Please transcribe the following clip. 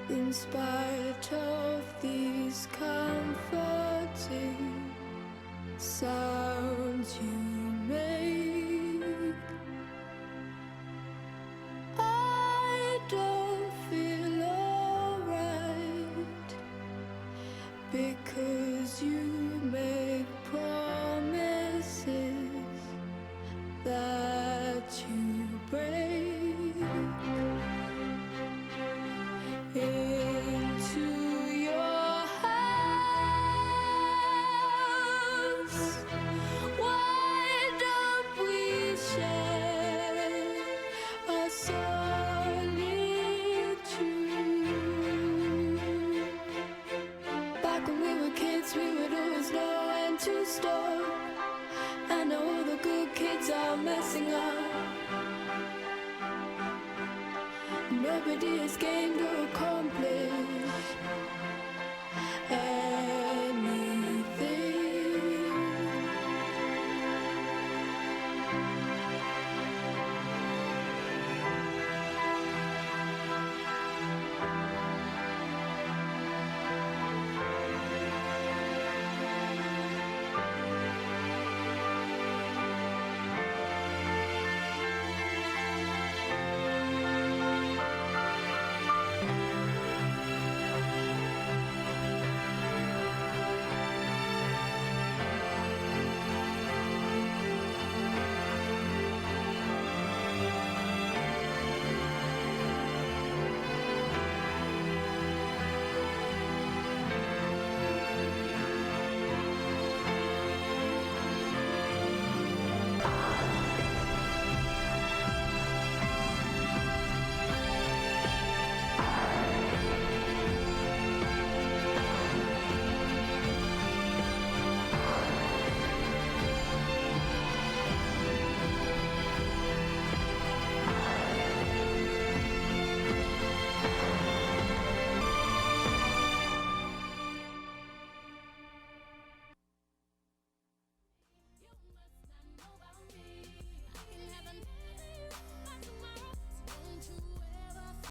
In spite of these comforting sounds you make, I don't feel alright because you make promises that you break. Into your house, why don't we share a solitude? Back when we were kids, we would always know when to stop. I know the good kids are messing up. Nobody is game to accomplish.